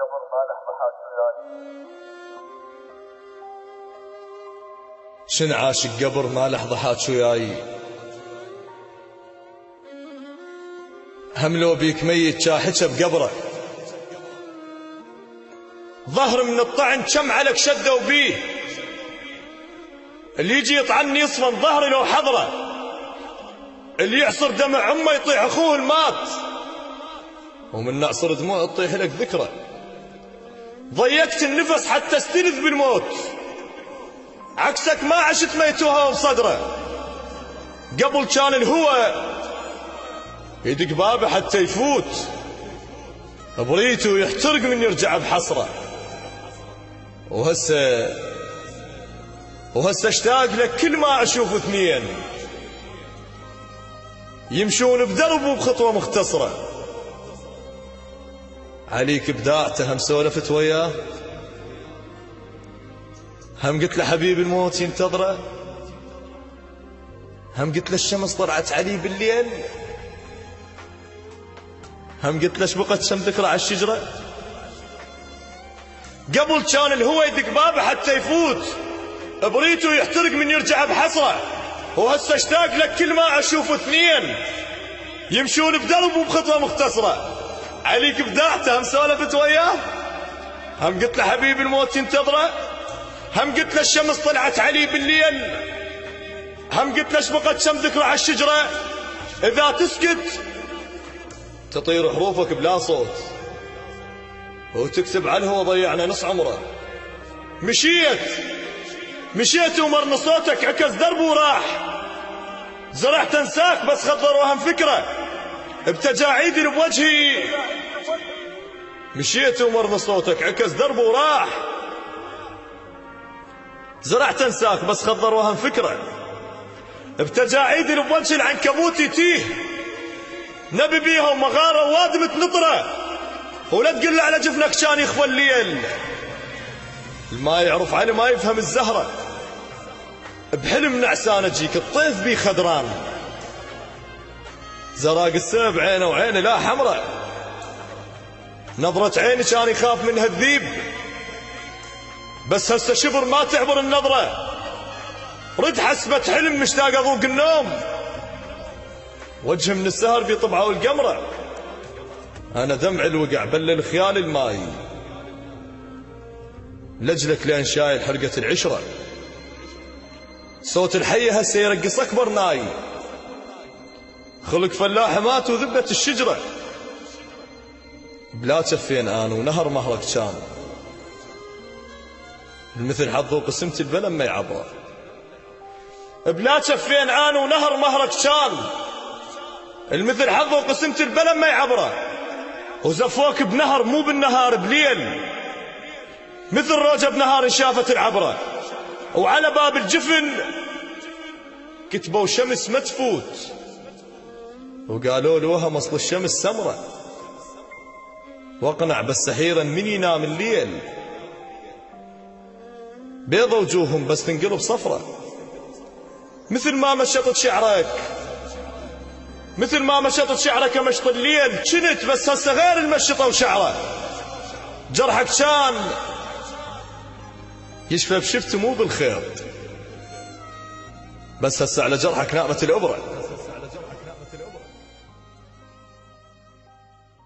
قبر ما له ضحاك وياي. شن عاشق قبر ما له ضحاك وياي، هم لو بيك ميت شاحكه بقبره، ظهر من الطعن كم عليك شدوا بيه، اللي يجي يطعني يصفن ظهري لو حضره، اللي يعصر دمع امه يطيح اخوه المات، ومن نعصر دموع تطيح لك ذكرى. ضيقت النفس حتى استلذ بالموت، عكسك ما عشت ميتوها بصدره. قبل كان الهوى يدق بابه حتى يفوت، بريته يحترق من يرجع بحسره. وهسه اشتاق لك كل ما اشوف اثنين يمشون بدرب وبخطوه مختصره. عليك بداعته هم سولفت وياه، هم قلت له حبيب الموت ينتظره، هم قلت له الشمس طلعت علي بالليل، هم قلت له شبقت شم ذكرى على الشجره. قبل كان الهوى يدق بابه حتى يفوت، بريته يحترق من يرجع بحسره. وهسه اشتاق لك كل ما اشوف اثنين يمشون بدرب وبخطوه مختصره. عليك بداعته هم سولفت وياه، هم قلت له حبيب الموت ينتظره، هم قلت له الشمس طلعت علي بالليل، هم قلت له شبقت شم ذكرى على الشجره. اذا تسكت تطير حروفك بلا صوت، وتكتب على الهوى ضيعنا نص عمره. مشيت ومرن صوتك عكس درب وراح، زرعت انساك بس خضر وهم فكره بتجاعيدي بوجهي. مشيت ومرن صوتك عكس درب وراح، زرعت انساك بس خضر وهم فكره بتجاعيدي بوجه العنكبوت يتيه. نبي بيهم مغاره وادمة نطره، ولا تقل على جفنك كان يخفى الليل. الما يعرف علي ما يفهم الزهره، بحلم نعسان تجيك الطيف بي خضران. زراق السما بعينه وعينه لا حمره، نظرة عيني كان يخاف منها الذيب، بس هسه شبر ما تعبر النظرة. رد حسبة حلم مشتاق اذوق النوم، وجه من السهر بطبعه والقمره. انا دمع الوقع بلل خيال الماي، لجلك لين شايل حرقة العشرة. صوت الحية هسه يرقص اكبر ناي، خلق فلاح مات وذبت الشجرة. بلا جفين انا ونهر مهرك كان، المثل حظه قسمت البلم ما يعبره. بلا جفين انا ونهر مهرك كان، المثل حظه قسمت البلم ما يعبره. وزفوك بنهر مو بالنهار بليل، مثل روجة بنهار شافت العبرة. وعلى باب الجفن كتبوا شمس ما تفوت، وقالوا له وهم اصل الشمس سمرة. واقنع بس سحيرا من ينام الليل، بيضة وجوههم بس تنقلب صفرة. مثل ما مشطت شعرك، مثل ما مشطت شعرك مشط الليل كنت، بس هسه غير المشطة وشعره. جرحك كان يشفى بشفت مو بالخير، بس هسه على جرحك نامت الأبرة.